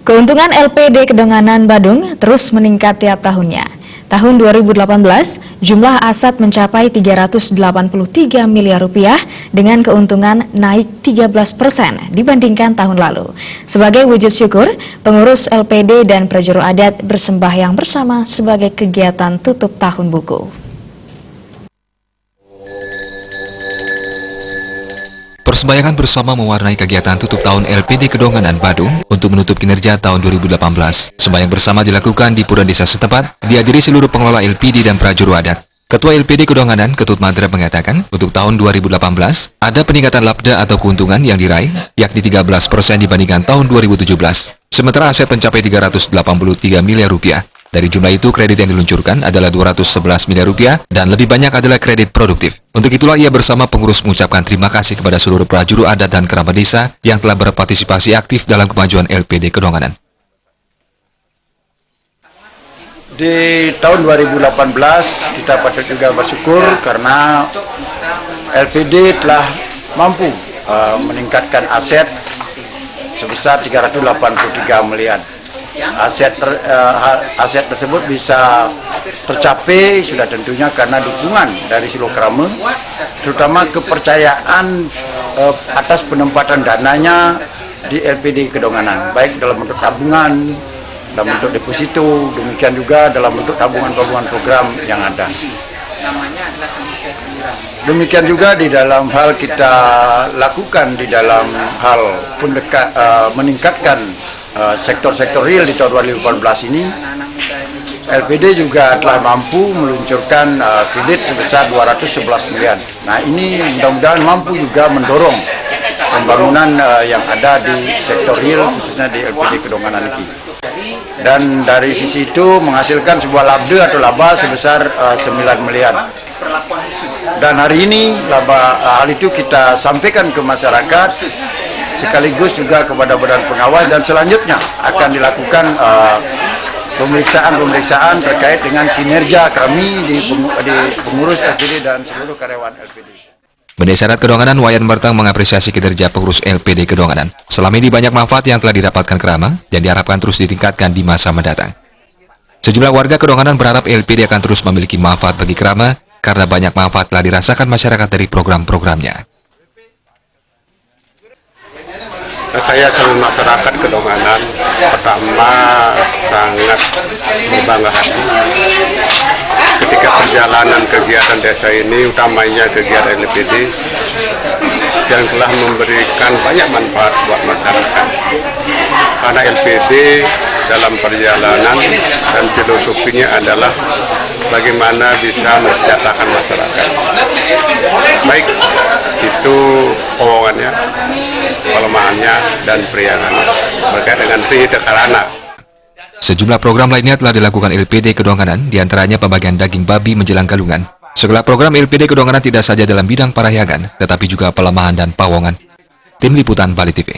Keuntungan LPD Kedonganan Badung terus meningkat tiap tahunnya. Tahun 2018, jumlah aset mencapai 383 miliar rupiah dengan keuntungan naik 13% dibandingkan tahun lalu. Sebagai wujud syukur, pengurus LPD dan prajuru adat bersembahyang bersama sebagai kegiatan tutup tahun buku. Persembahyangan bersama mewarnai kegiatan tutup tahun LPD Kedonganan Badung untuk menutup kinerja tahun 2018. Sembahyang bersama dilakukan di pura desa setempat, dihadiri seluruh pengelola LPD dan prajuru adat. Ketua LPD Kedonganan, Ketut Madra mengatakan, untuk tahun 2018, ada peningkatan labda atau keuntungan yang diraih, yakni 13% dibandingkan tahun 2017. Sementara aset mencapai 383 miliar rupiah. Dari jumlah itu, kredit yang diluncurkan adalah 211 miliar rupiah dan lebih banyak adalah kredit produktif. Untuk itulah ia bersama pengurus mengucapkan terima kasih kepada seluruh prajuru adat dan kerabat desa yang telah berpartisipasi aktif dalam kemajuan LPD Kedonganan. Di tahun 2018 kita patut juga bersyukur karena LPD telah mampu meningkatkan aset sebesar 383 miliar. Aset tersebut bisa tercapai sudah tentunya karena dukungan dari seluruh kerama, terutama kepercayaan atas penempatan dananya di LPD Kedonganan, baik dalam bentuk tabungan, dalam bentuk deposito, demikian juga dalam bentuk tabungan-tabungan program yang ada. Demikian juga di dalam hal kita lakukan di dalam hal meningkatkan sektor-sektor real di tahun 2018 ini, LPD juga telah mampu meluncurkan kredit sebesar 211 miliar. Nah, ini mudah-mudahan mampu juga mendorong pembangunan yang ada di sektor real, khususnya di LPD Kedonganan ini. Dan dari sisi itu menghasilkan sebuah labda atau laba sebesar 9 miliar. Dan hari ini hal itu kita sampaikan ke masyarakat, sekaligus juga kepada badan pengawas, dan selanjutnya akan dilakukan pemeriksaan terkait dengan kinerja kami di pengurus LPD dan seluruh karyawan LPD. Pendeta adat Kedonganan Wayan Mertang mengapresiasi kinerja pengurus LPD Kedonganan. Selama ini banyak manfaat yang telah didapatkan kerama dan diharapkan terus ditingkatkan di masa mendatang. Sejumlah warga Kedonganan berharap LPD akan terus memiliki manfaat bagi kerama karena banyak manfaat telah dirasakan masyarakat dari program-programnya. Saya seluruh masyarakat Kedonganan pertama sangat berbangga hati ketika perjalanan kegiatan desa ini, utamanya kegiatan LPD, yang telah memberikan banyak manfaat buat masyarakat. Karena LPD dalam perjalanan dan filosofinya adalah bagaimana bisa mensejahterakan masyarakat. Baik itu keuangannya, kelemahannya, dan periangannya berkait dengan pendidikan anak. Sejumlah program lainnya telah dilakukan LPD Kedonganan, diantaranya pembagian daging babi menjelang Galungan. Segala program LPD Kedonganan tidak saja dalam bidang parahyangan, tetapi juga pelemahan dan pawongan. Tim Liputan Bali TV.